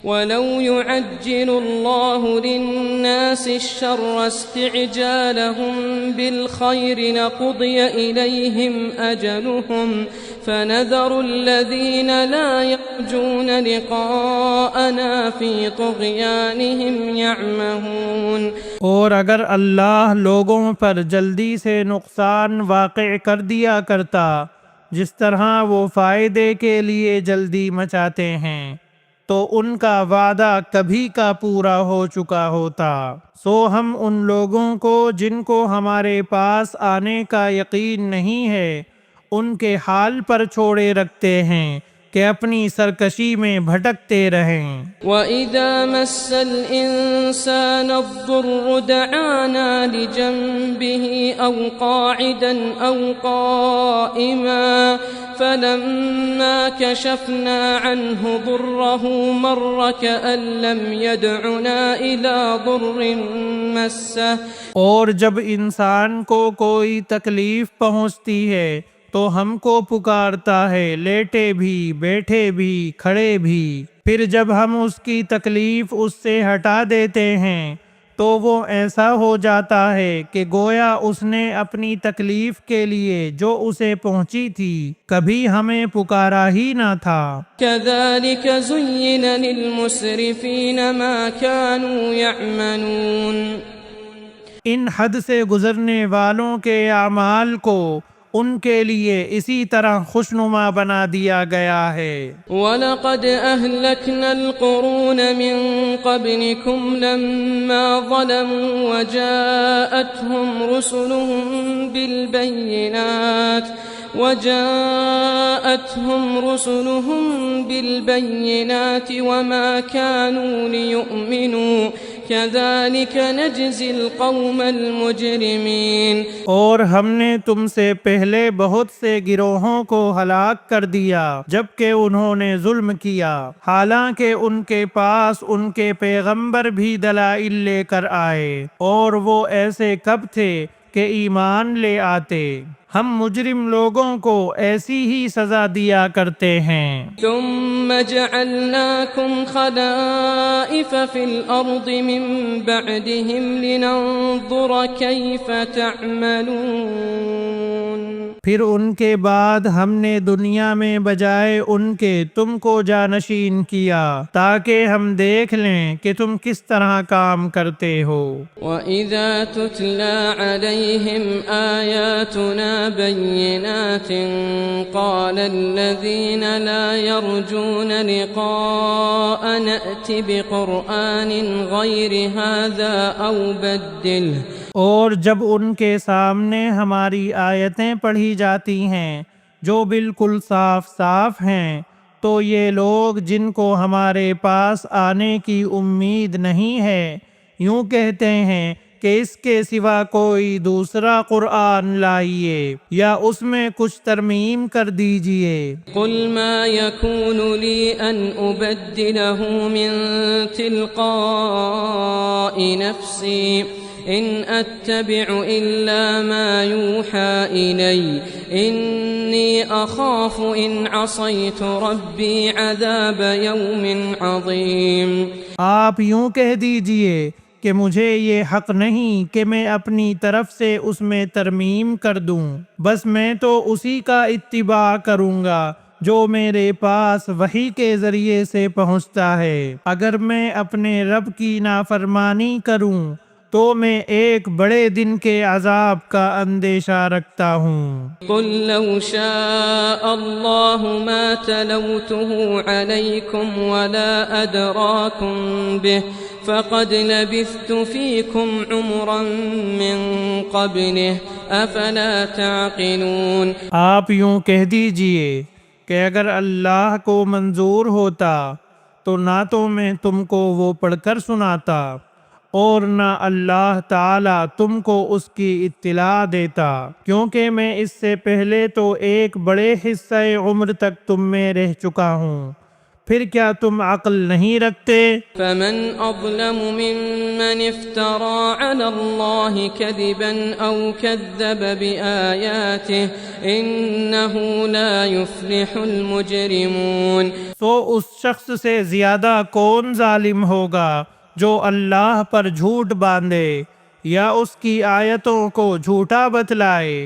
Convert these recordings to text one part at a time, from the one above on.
وَلَوْ يُعَجِّلُ اللَّهُ لِلنَّاسِ الشَّرَّ اسْتِعْجَالَهُم بِالْخَيْرِ لَقُضِيَ إِلَيْهِمْ أَجَلُهُمْ فَنَذَرُ الَّذِينَ لَا يَرْجُونَ لِقَاءَنَا فِي طُغْيَانِهِمْ يَعْمَهُونَ۔ اور اگر اللہ لوگوں پر جلدی سے نقصان واقع کر دیا کرتا جس طرح وہ فائدے کے لیے جلدی مچاتے ہیں تو ان کا وعدہ کبھی کا پورا ہو چکا ہوتا۔ سو ہم ان لوگوں کو جن کو ہمارے پاس آنے کا یقین نہیں ہے ان کے حال پر چھوڑے رکھتے ہیں کہ اپنی سرکشی میں بھٹکتے رہیں۔ وَإِذَا مَسَّ الْإِنسَانَ الضُّرُّ دَعَانَا لِجَنبِهِ أَوْ قَاعِدًا أَوْ قَائِمًا فَلَمَّا كَشَفْنَا عَنْهُ ضُرَّهُ مَرَّ كَأَن لَّمْ يَدْعُنَا إِلَى ضُرٍّ مَّسَّهُ۔ اور جب انسان کو کوئی تکلیف پہنچتی ہے تو ہم کو پکارتا ہے، لیٹے بھی، بیٹھے بھی، کھڑے بھی۔ پھر جب ہم اس کی تکلیف اس سے ہٹا دیتے ہیں تو وہ ایسا ہو جاتا ہے کہ گویا اس نے اپنی تکلیف کے لیے جو اسے پہنچی تھی کبھی ہمیں پکارا ہی نہ تھا۔ كَذَلِكَ زُيِّنَ لِلْمُسْرِفِينَ مَا كَانُوا يَعْمَلُونَ۔ ان حد سے گزرنے والوں کے اعمال کو ان کے لیے اسی طرح خوشنما بنا دیا گیا ہے۔ وَلَقَدْ أَهْلَكْنَا الْقُرُونَ مِنْ قَبْلِكُمْ لَمَّا ظَلَمُوا وَجَاءَتْهُمْ رُسُلُهُم بِالْبَيِّنَاتِ وَمَا كَانُوا لِيُؤْمِنُوا كَذَلِكَ نَجْزِي الْقَوْمَ الْمُجْرِمِينَ۔ اور ہم نے تم سے پہلے بہت سے گروہوں کو ہلاک کر دیا جبکہ انہوں نے ظلم کیا، حالانکہ ان کے پاس ان کے پیغمبر بھی دلائل لے کر آئے اور وہ ایسے کب تھے کہ ایمان لے آتے۔ ہم مجرم لوگوں کو ایسی ہی سزا دیا کرتے ہیں۔ ثم جعلناكم خلائف في الأرض من بعدهم لننظر كيف تعملون۔ پھر ان کے بعد ہم نے دنیا میں بجائے ان کے تم کو جانشین کیا تاکہ ہم دیکھ لیں کہ تم کس طرح کام کرتے ہو۔ وَإِذَا تُتْلَى عَلَيْهِمْ آيَاتُنَا بَيِّنَاتٍ قَالَ الَّذِينَ لَا يَرْجُونَ لِقَاءَنَا ائْتِ بِقُرْآنٍ غَيْرِ هَذَا أَوْ بَدِّلْهُ۔ اور جب ان کے سامنے ہماری آیتیں پڑھی جاتی ہیں جو بالکل صاف صاف ہیں تو یہ لوگ جن کو ہمارے پاس آنے کی امید نہیں ہے یوں کہتے ہیں کہ اس کے سوا کوئی دوسرا قرآن لائیے یا اس میں کچھ ترمیم کر دیجئے۔ قل ما يكون لي أن أبدله من تلقاء نفسي إن أتبع إلا ما يوحى إلي إني أخاف إن عصيت ربي عذاب يوم عظيم۔ آپ یوں کہہ دیجئے کہ مجھے یہ حق نہیں کہ میں اپنی طرف سے اس میں ترمیم کر دوں، بس میں تو اسی کا اتباع کروں گا جو میرے پاس وحی کے ذریعے سے پہنچتا ہے۔ اگر میں اپنے رب کی نافرمانی کروں تو میں ایک بڑے دن کے عذاب کا اندیشہ رکھتا ہوں۔ قل لو شاء الله ما تلوته عليكم ولا أدراكم به فقد لبثت فيكم عمرا من قبله أفلا تعقلون۔ آپ یوں کہہ دیجئے کہ اگر اللہ کو منظور ہوتا تو نہ تو میں تم کو وہ پڑھ کر سناتا اور نہ اللہ تعالیٰ تم کو اس کی اطلاع دیتا، کیونکہ میں اس سے پہلے تو ایک بڑے حصہ عمر تک تم میں رہ چکا ہوں، پھر کیا تم عقل نہیں رکھتے؟ فمن أظلم ممن افترى على الله كذبا أو كذب بآياته إنه لا يفلح المجرمون۔ تو اس شخص سے زیادہ کون ظالم ہوگا جو اللہ پر جھوٹ باندھے یا اس کی آیتوں کو جھوٹا بتلائے؟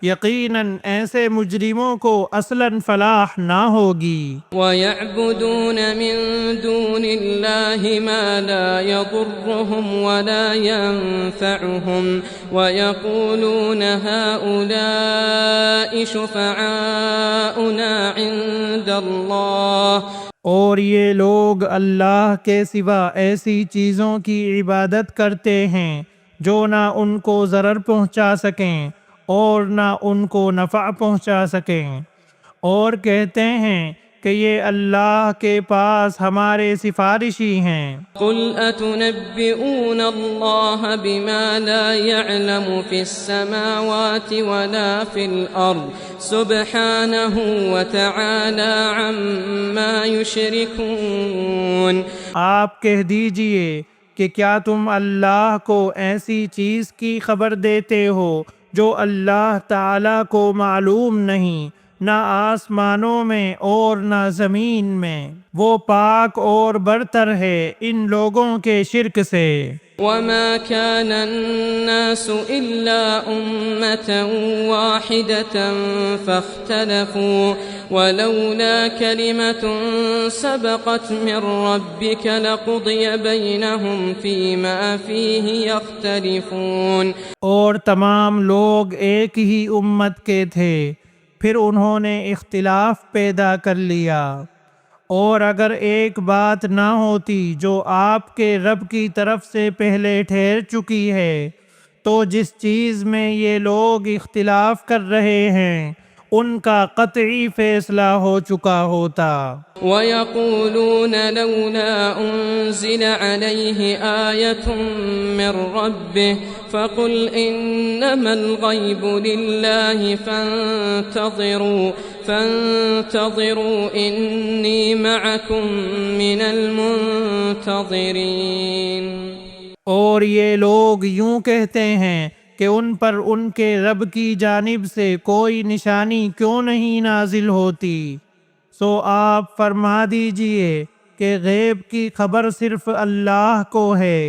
یقیناً ایسے مجرموں کو اصلاً فلاح نہ ہوگی۔ وَيَعْبُدُونَ مِن دُونِ اللَّهِ مَا لَا يَضُرُّهُمْ وَلَا يَنفَعُهُمْ وَيَقُولُونَ هَؤُلَاءِ شُفَعَاؤُنَا عِندَ اللَّهِ، اور یہ لوگ اللہ کے سوا ایسی چیزوں کی عبادت کرتے ہیں جو نہ ان کو ضرر پہنچا سکیں اور نہ ان کو نفع پہنچا سکیں، اور کہتے ہیں کہ یہ اللہ کے پاس ہمارے سفارشی ہیں۔ قُلْ أَتُنَبِّئُونَ اللَّهَ بِمَا لَا يَعْلَمُ فِي السَّمَاوَاتِ وَلَا فِي الْأَرْضِ سُبْحَانَهُ وَتَعَالَى عَمَّا يُشْرِكُونَ۔ آپ کہہ دیجئے کہ کیا تم اللہ کو ایسی چیز کی خبر دیتے ہو جو اللہ تعالیٰ کو معلوم نہیں، نہ آسمانوں میں اور نہ زمین میں؟ وہ پاک اور برتر ہے ان لوگوں کے شرک سے۔ وَمَا كَانَ النَّاسُ إِلَّا أُمَّةً وَاحِدَةً فَاخْتَلَفُوا وَلَوْلَا كَلِمَةٌ سَبَقَتْ مِنْ رَبِّكَ لَقُضِيَ بَيْنَهُمْ فِيمَا فِيهِ يَخْتَلِفُونَ۔ اور تمام لوگ ایک ہی امت کے تھے، پھر انہوں نے اختلاف پیدا کر لیا، اور اگر ایک بات نہ ہوتی جو آپ کے رب کی طرف سے پہلے ٹھہر چکی ہے تو جس چیز میں یہ لوگ اختلاف کر رہے ہیں ان کا قطعی فیصلہ ہو چکا ہوتا۔ وَيَقُولُونَ لَوْلَا أُنزِلَ عَلَيْهِ آيَةٌ مِّن رَّبِّهِ فَقُلْ إِنَّمَا الْغَيْبُ لِلَّهِ فَانتَظِرُوا إِنِّي مَعَكُم مِّنَ الْمُنتَظِرِينَ۔ اور یہ لوگ یوں کہتے ہیں کہ ان پر ان کے رب کی جانب سے کوئی نشانی کیوں نہیں نازل ہوتی؟ سو آپ فرما دیجئے کہ غیب کی خبر صرف اللہ کو ہے،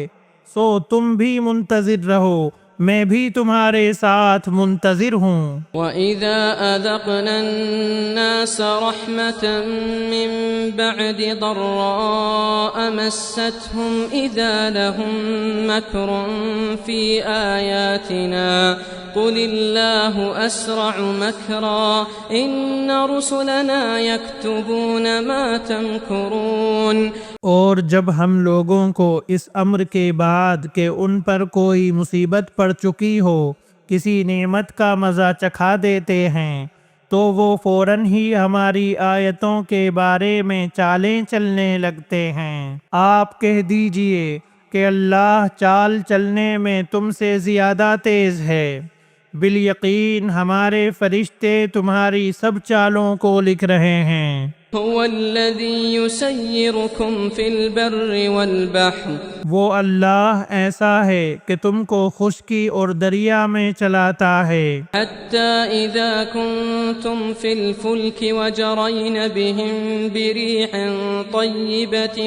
سو تم بھی منتظر رہو، میں بھی تمہارے ساتھ منتظر ہوں۔ وَإِذَا أَذَقْنَا النَّاسَ رَحْمَةً مِّن بَعْدِ ضَرَّاءَ مَسَّتْهُمْ إِذَا لَهُم مَّكْرٌ فِي آيَاتِنَا قُلِ اللَّهُ أَسْرَعُ مَكْرًا إِنَّ رُسُلَنَا يَكْتُبُونَ مَا تَمْكُرُونَ۔ اور جب ہم لوگوں کو اس امر کے بعد کہ ان پر کوئی مصیبت پڑ چکی ہو کسی نعمت کا مزہ چکھا دیتے ہیں تو وہ فوراً ہی ہماری آیتوں کے بارے میں چالیں چلنے لگتے ہیں۔ آپ کہہ دیجئے کہ اللہ چال چلنے میں تم سے زیادہ تیز ہے، بالیقین ہمارے فرشتے تمہاری سب چالوں کو لکھ رہے ہیں۔ هو الذي يسيركم في البر والبحر، وہ اللہ ایسا ہے کہ تم کو خشکی اور دریا میں چلاتا ہے، حتى إذا كنتم في الفلك وجرين بهم بريح طيبة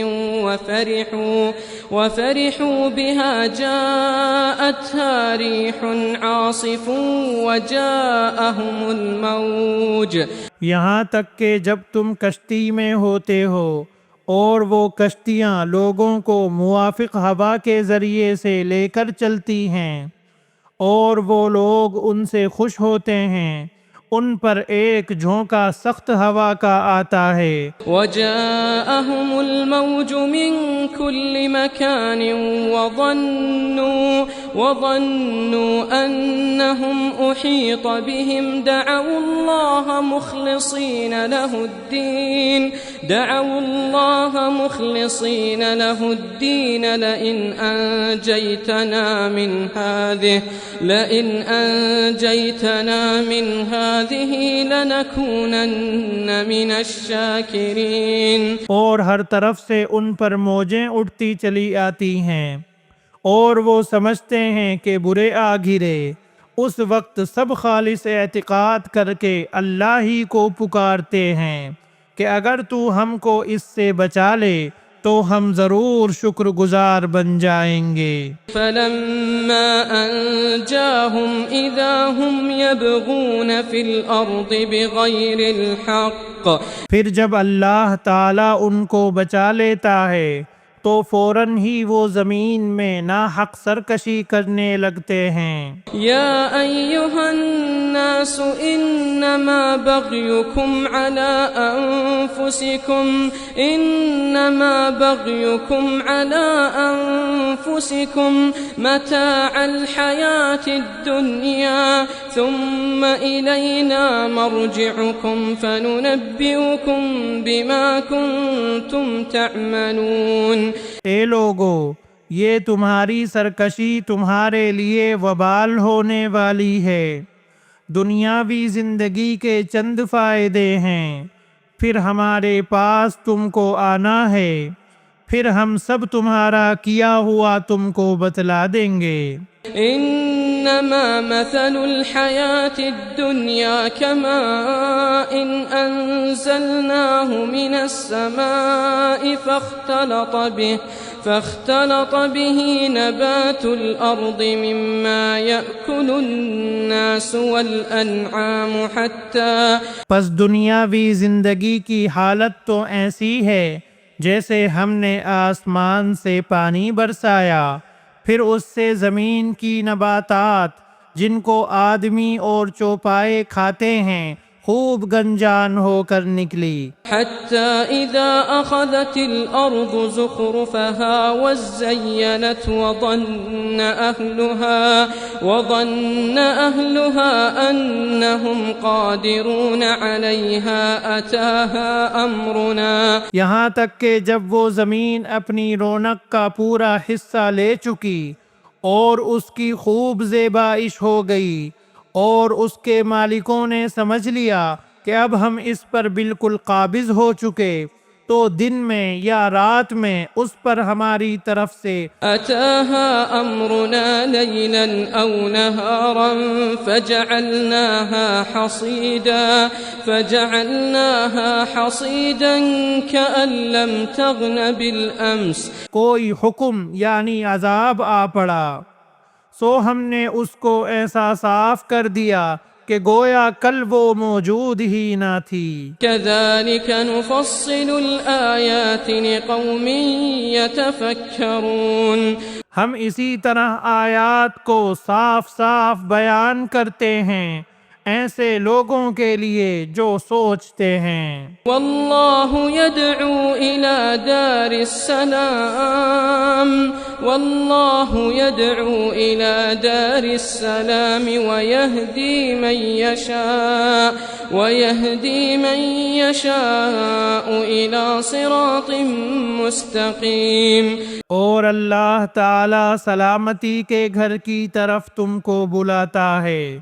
وفرحوا بها جاءتها ريح عاصف وجاءهم الموج، یہاں تک کہ جب تم کشتی میں ہوتے ہو اور وہ کشتیاں لوگوں کو موافق ہوا کے ذریعے سے لے کر چلتی ہیں اور وہ لوگ ان سے خوش ہوتے ہیں، ان پر ایک جھونکا سخت ہوا کا آتا ہے۔ وجاءهم الموج من كل مكان وظنوا أنهم أحيط بهم دعوا الله مخلصين له الدين لئن أنجيتنا من هذه لنكونن من الشاكرين۔ اور ہر طرف سے ان پر موجیں اٹھتی چلی آتی ہیں اور وہ سمجھتے ہیں کہ برے آ گھرے۔ اس وقت سب خالص اعتقاد کر کے اللہ ہی کو پکارتے ہیں کہ اگر تو ہم کو اس سے بچا لے تو ہم ضرور شکر گزار بن جائیں گے۔ فلما أنجاهم إذا هم يبغون في الأرض بغير الحق۔ پھر جب اللہ تعالیٰ ان کو بچا لیتا ہے تو فوراً ہی وہ زمین میں ناحق سرکشی کرنے لگتے ہیں۔ یا ایھا الناس انما بغیکم علی انفسکم متاع الحیاة الدنیا ثم الینا مرجعکم فننبئکم بما کنتم تعملون۔ اے لوگو، یہ تمہاری سرکشی تمہارے لیے وبال ہونے والی ہے۔ دنیاوی زندگی کے چند فائدے ہیں، پھر ہمارے پاس تم کو آنا ہے، پھر ہم سب تمہارا کیا ہوا تم کو بتلا دیں گے۔ انما مثل الحیاة الدنیا كماء انزلناه من السماء فاختلط به نبات الأرض مما يأكل الناس والأنعام پس دنیاوی زندگی کی حالت تو ایسی ہے جیسے ہم نے آسمان سے پانی برسایا، پھر اس سے زمین کی نباتات جن کو آدمی اور چوپائے کھاتے ہیں خوب گنجان ہو کر نکلی۔ حتى إذا أخذت الأرض زخرفها وزينت وظن أهلها أنهم قادرون عليها أتاها أمرنا۔ یہاں تک کہ جب وہ زمین اپنی رونق کا پورا حصہ لے چکی اور اس کی خوب زیبائش ہو گئی اور اس کے مالکوں نے سمجھ لیا کہ اب ہم اس پر بالکل قابض ہو چکے، تو دن میں یا رات میں اس پر ہماری طرف سے أتاها أمرنا ليلا أو نهارا فجعلناها حصيدا كأن لم تغن بالأمس۔ کوئی حکم یعنی عذاب آ پڑا، سو ہم نے اس کو ایسا صاف کر دیا کہ گویا کل وہ موجود ہی نہ تھی۔ كذلك نفصل الآيات لقوم يتفكرون۔ ہم اسی طرح آیات کو صاف صاف بیان کرتے ہیں ایسے لوگوں کے لیے جو سوچتے ہیں۔ واللہ يدعو إلى دار السلام ويهدي من يشاء إلى صراط مستقيم۔ اور اللہ تعالی سلامتی کے گھر کی طرف تم کو بلاتا ہے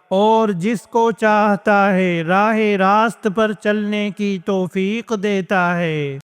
اور جس کو چاہتا ہے راہ راست پر چلنے کی توفیق دیتا ہے۔